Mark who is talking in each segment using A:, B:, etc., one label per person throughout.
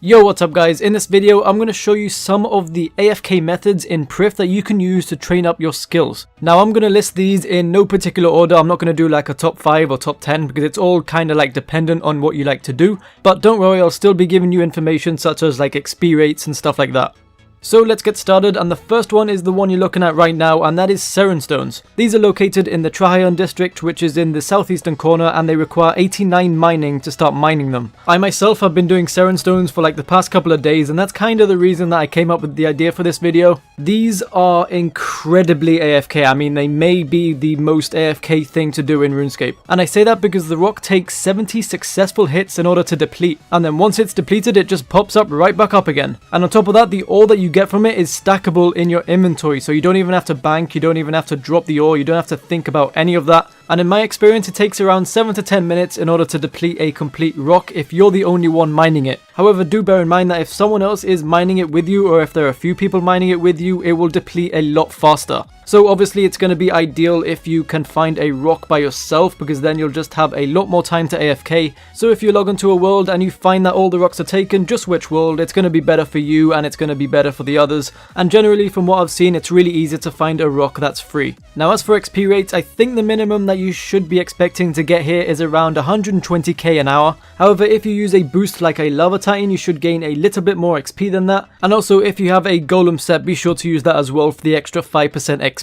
A: Yo, what's up guys? In this video, I'm going to show you some of the AFK methods in Prif that you can use to train up your skills. Now, I'm going to list these in no particular order. I'm not going to do like a top 5 or top 10 because it's all kind of like dependent on what you like to do. But don't worry, I'll still be giving you information such as like XP rates and stuff like that. So let's get started, and the first one is the one you're looking at right now, and that is Seren stones. These are located in the Prifddinas district, which is in the southeastern corner, and they require 89 mining to start mining them. I myself have been doing Seren stones for like the past couple of days, and that's kind of the reason that I came up with the idea for this video. These are incredibly AFK. I mean, they may be the most AFK thing to do in Runescape. And I say that because the rock takes 70 successful hits in order to deplete, and then once it's depleted, it just pops up right back up again. And on top of that, the ore that you get from it is stackable in your inventory, so you don't even have to bank, you don't even have to drop the ore, you don't have to think about any of that. And in my experience, it takes around 7 to 10 minutes in order to deplete a complete rock if you're the only one mining it. However, do bear in mind that if someone else is mining it with you, or if there are a few people mining it with you, it will deplete a lot faster. So obviously it's going to be ideal if you can find a rock by yourself, because then you'll just have a lot more time to AFK. So if you log onto a world and you find that all the rocks are taken, just switch world. It's going to be better for you and it's going to be better for the others. And generally, from what I've seen, it's really easy to find a rock that's free. Now, as for XP rates, I think the minimum that you should be expecting to get here is around 120k an hour. However, if you use a boost like a Lava Titan, you should gain a little bit more XP than that. And also, if you have a Golem set, be sure to use that as well for the extra 5% XP.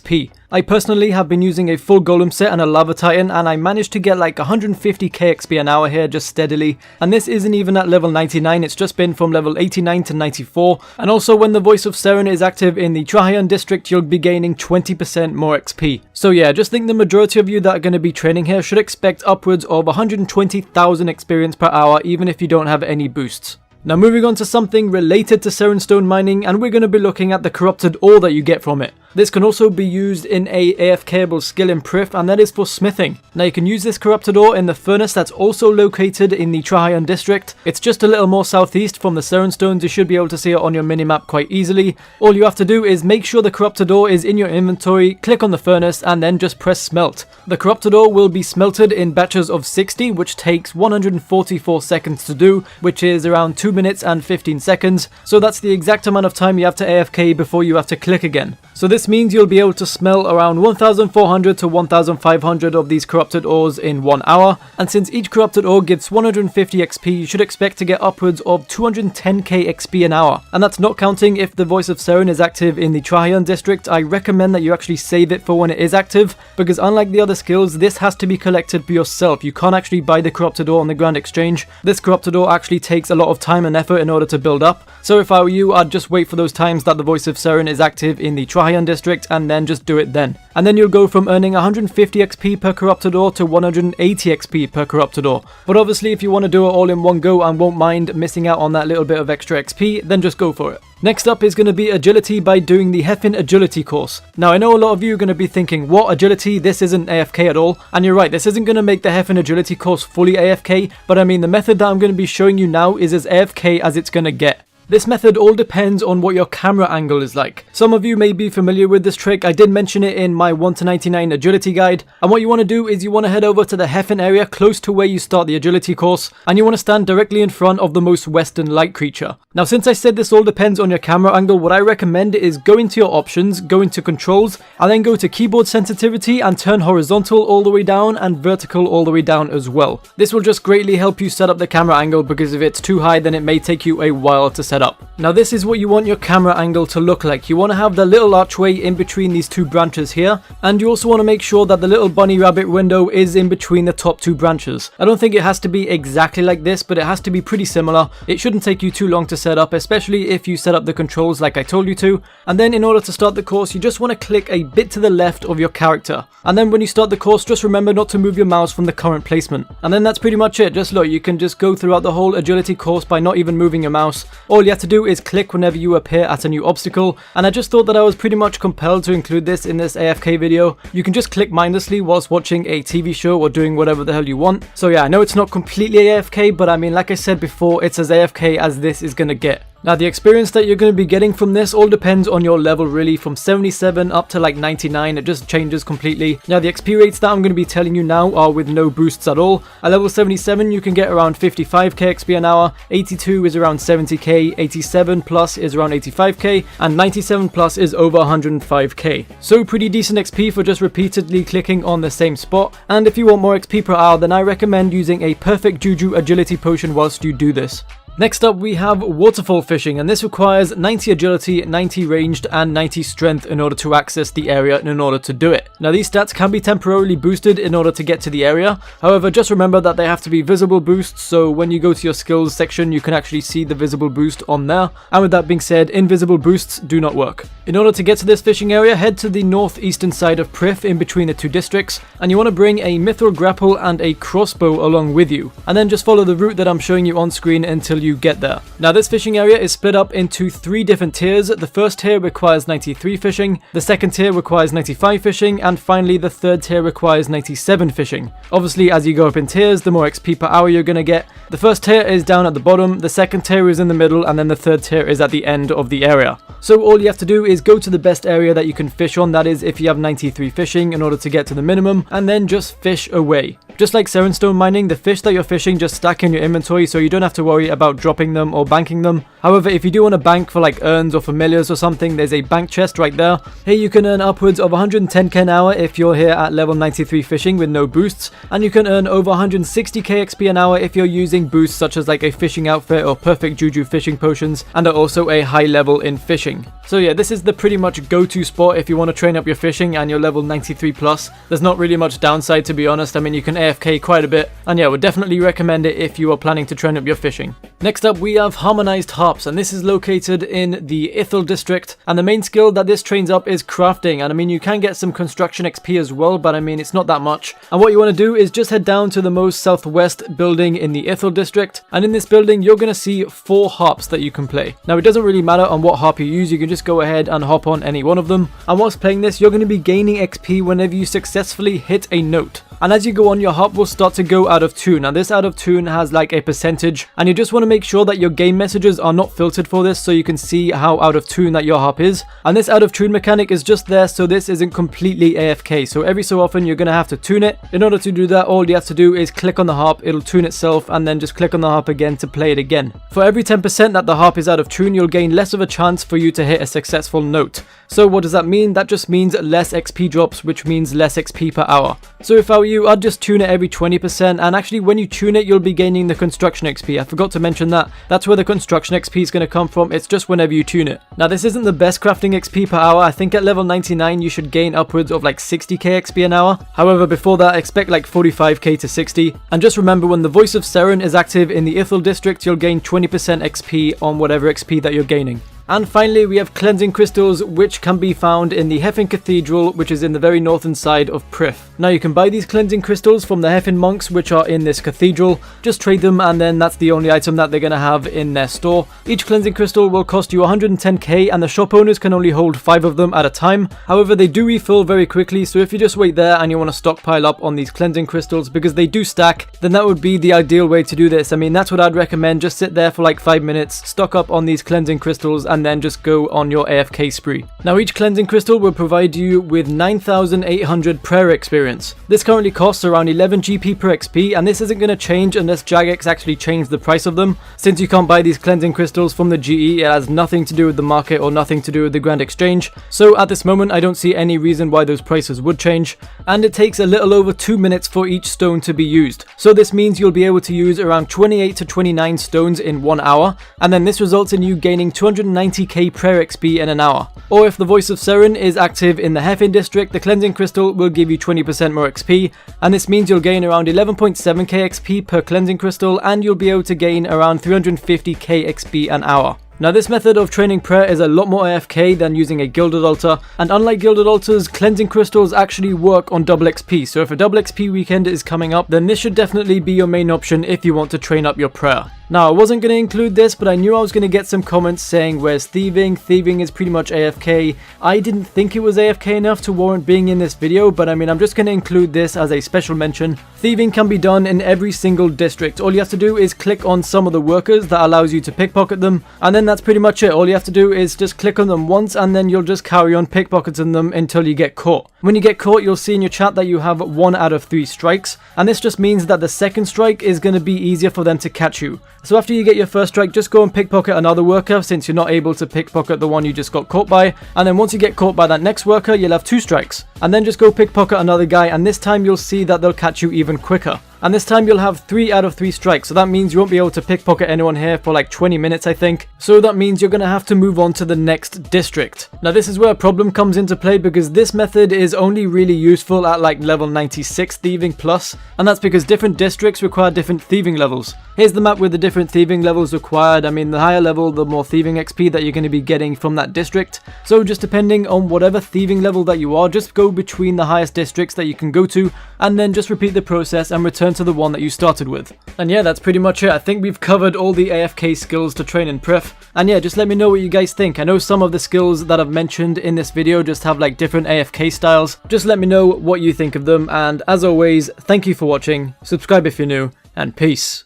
A: I personally have been using a full Golem set and a Lava Titan, and I managed to get like 150k XP an hour here just steadily. And this isn't even at level 99, it's just been from level 89 to 94. And also, when the Voice of Seren is active in the Prifddinas district, you'll be gaining 20% more XP. So yeah, just think the majority of you that are going to be training here should expect upwards of 120,000 experience per hour, even if you don't have any boosts. Now, moving on to something related to Seren stone mining, and we're going to be looking at the corrupted ore that you get from it. This can also be used in a AFKable skill in Prif, and that is for smithing. Now, you can use this corrupted ore in the furnace that's also located in the Prifddinas district. It's just a little more southeast from the Seren stones. You should be able to see it on your minimap quite easily. All you have to do is make sure the corrupted ore is in your inventory, click on the furnace, and then just press smelt. The corrupted ore will be smelted in batches of 60, which takes 144 seconds to do, which is around 2 minutes and 15 seconds. So that's the exact amount of time you have to AFK before you have to click again. So this means you'll be able to smelt around 1,400 to 1,500 of these corrupted ores in 1 hour. And since each corrupted ore gives 150 XP, you should expect to get upwards of 210k XP an hour. And that's not counting if the Voice of Seren is active in the Prifddinas district. I recommend that you actually save it for when it is active, because unlike the other skills, this has to be collected for yourself. You can't actually buy the corrupted ore on the Grand Exchange. This corrupted ore actually takes a lot of time and effort in order to build up. So if I were you, I'd just wait for those times that the Voice of Seren is active in the Prifddinas district, and then just do it then. And then you'll go from earning 150 XP per corrupted ore to 180 XP per corrupted ore. But obviously, if you want to do it all in one go and won't mind missing out on that little bit of extra XP, then just go for it. Next up is going to be agility by doing the Heffin agility course. Now, I know a lot of you are going to be thinking, what, agility? This isn't AFK at all. And you're right, this isn't going to make the Heffin agility course fully AFK, but I mean, the method that I'm going to be showing you now is as AFK as it's going to get. This method all depends on what your camera angle is like. Some of you may be familiar with this trick. I did mention it in my 1 to 99 agility guide. And what you want to do is you want to head over to the Heffin area close to where you start the agility course, and you want to stand directly in front of the most western light creature. Now, since I said this all depends on your camera angle, what I recommend is go into your options, go into controls, and then go to keyboard sensitivity and turn horizontal all the way down and vertical all the way down as well. This will just greatly help you set up the camera angle, because if it's too high, then it may take you a while to set up. Now, this is what you want your camera angle to look like. You want to have the little archway in between these two branches here, and you also want to make sure that the little bunny rabbit window is in between the top two branches. I don't think it has to be exactly like this, but it has to be pretty similar. It shouldn't take you too long to set up, especially if you set up the controls like I told you to. And then in order to start the course, you just want to click a bit to the left of your character. And then when you start the course, just remember not to move your mouse from the current placement. And then that's pretty much it. Just look, you can just go throughout the whole agility course by not even moving your mouse. All you have to do is click whenever you appear at a new obstacle, and I just thought that I was pretty much compelled to include this in this AFK video. You can just click mindlessly whilst watching a TV show or doing whatever the hell you want. So yeah, I know it's not completely AFK, but I mean, like I said before, it's as AFK as this is gonna get. Now the experience that you're going to be getting from this all depends on your level really, from 77 up to like 99, it just changes completely. Now the XP rates that I'm going to be telling you now are with no boosts at all. At level 77 you can get around 55k XP an hour, 82 is around 70k, 87 plus is around 85k, and 97 plus is over 105k. So pretty decent XP for just repeatedly clicking on the same spot, and if you want more XP per hour then I recommend using a perfect juju agility potion whilst you do this. Next up we have Waterfall Fishing, and this requires 90 agility, 90 ranged and 90 strength in order to access the area and in order to do it. Now these stats can be temporarily boosted in order to get to the area, however just remember that they have to be visible boosts, so when you go to your skills section you can actually see the visible boost on there, and with that being said, invisible boosts do not work. In order to get to this fishing area, head to the northeastern side of Prif in between the two districts, and you want to bring a mithril grapple and a crossbow along with you, and then just follow the route that I'm showing you on screen until you get there. Now this fishing area is split up into 3 different tiers. The first tier requires 93 fishing, the second tier requires 95 fishing, and finally the third tier requires 97 fishing. Obviously as you go up in tiers, the more XP per hour you're going to get. The first tier is down at the bottom, the second tier is in the middle, and then the third tier is at the end of the area. So all you have to do is go to the best area that you can fish on, that is if you have 93 fishing, in order to get to the minimum, and then just fish away. Just like Serenstone mining, the fish that you're fishing just stack in your inventory, so you don't have to worry about dropping them or banking them. However, if you do want to bank for like urns or familiars or something, there's a bank chest right there. Here you can earn upwards of 110k an hour if you're here at level 93 fishing with no boosts, and you can earn over 160k XP an hour if you're using boosts such as like a fishing outfit or perfect juju fishing potions, and are also a high level in fishing. So yeah, this is the pretty much go-to spot if you want to train up your fishing and you're level 93 plus. There's not really much downside, to be honest. I mean, you can AFK quite a bit, and yeah, would definitely recommend it if you are planning to train up your fishing. Next up we have Harmonized Harps, and this is located in the Ithil district, and the main skill that this trains up is crafting, and I mean you can get some construction XP as well, but I mean it's not that much. And what you want to do is just head down to the most southwest building in the Ithil district, and in this building you're going to see 4 harps that you can play. Now it doesn't really matter on what harp you use, you can just go ahead and hop on any one of them, and whilst playing this you're going to be gaining XP whenever you successfully hit a note. And as you go on, your harp will start to go out of tune. Now this out of tune has like a percentage, and you just want to make sure that your game messages are not filtered for this, so you can see how out of tune that your harp is. And this out of tune mechanic is just there so this isn't completely AFK, so every so often you're going to have to tune it. In order to do that, all you have to do is click on the harp, it'll tune itself, and then just click on the harp again to play it again. For every 10% that the harp is out of tune, you'll gain less of a chance for you to hit a successful note. So what does that mean? That just means less XP drops, which means less XP per hour. So if I were you, I'd just tune it every 20%, and actually when you tune it you'll be gaining the construction XP. I forgot to mention that. That's where the construction XP is going to come from, it's just whenever you tune it. Now this isn't the best crafting XP per hour. I think at level 99 you should gain upwards of like 60k XP an hour. However, before that expect like 45k to 60. And just remember, when the Voice of Seren is active in the Ithil district, you'll gain 20% XP on whatever XP that you're gaining. And finally we have cleansing crystals, which can be found in the Heffin Cathedral, which is in the very northern side of Prif. Now you can buy these cleansing crystals from the Heffin monks, which are in this cathedral. Just trade them, and then that's the only item that they're going to have in their store. Each cleansing crystal will cost you 110k, and the shop owners can only hold 5 of them at a time. However, they do refill very quickly, so if you just wait there and you want to stockpile up on these cleansing crystals because they do stack, then that would be the ideal way to do this. I mean, that's what I'd recommend. Just sit there for like 5 minutes, stock up on these cleansing crystals, and then just go on your AFK spree. Now each cleansing crystal will provide you with 9,800 prayer experience. This currently costs around 11 GP per XP, and this isn't going to change unless Jagex actually change the price of them. Since you can't buy these cleansing crystals from the GE, it has nothing to do with the market or nothing to do with the Grand Exchange. So at this moment I don't see any reason why those prices would change, and it takes a little over 2 minutes for each stone to be used. So this means you'll be able to use around 28 to 29 stones in 1 hour, and then this results in you gaining 290k prayer XP in an hour. Or if the Voice of Seren is active in the Heffin district, the cleansing crystal will give you 20% more XP, and this means you'll gain around 11.7k XP per cleansing crystal, and you'll be able to gain around 350k XP an hour. Now this method of training prayer is a lot more AFK than using a gilded altar, and unlike gilded altars, cleansing crystals actually work on double XP, so if a double XP weekend is coming up, then this should definitely be your main option if you want to train up your prayer. Now, I wasn't going to include this, but I knew I was going to get some comments saying, where's thieving? Thieving is pretty much AFK. I didn't think it was AFK enough to warrant being in this video, but I mean, I'm just going to include this as a special mention. Thieving can be done in every single district. All you have to do is click on some of the workers that allows you to pickpocket them, and then that's pretty much it. All you have to do is just click on them once, and then you'll just carry on pickpocketing them until you get caught. When you get caught, you'll see in your chat that you have 1 out of 3 strikes, and this just means that the second strike is going to be easier for them to catch you. So after you get your first strike, just go and pickpocket another worker, since you're not able to pickpocket the one you just got caught by, and then once you get caught by that next worker, you'll have 2 strikes. And then just go pickpocket another guy, and this time you'll see that they'll catch you even quicker. And this time you'll have 3 out of 3 strikes, so that means you won't be able to pickpocket anyone here for like 20 minutes, I think. So that means you're going to have to move on to the next district. Now this is where a problem comes into play, because this method is only really useful at like level 96 thieving plus, and that's because different districts require different thieving levels. Here's the map with the different thieving levels required. I mean, the higher level, the more thieving XP that you're going to be getting from that district. So just depending on whatever thieving level that you are, just go between the highest districts that you can go to, and then just repeat the process and return to the one that you started with. And yeah, that's pretty much it. I think we've covered all the AFK skills to train in Prif. And yeah, just let me know what you guys think. I know some of the skills that I've mentioned in this video just have like different AFK styles. Just let me know what you think of them, and as always, thank you for watching, subscribe if you're new, and peace.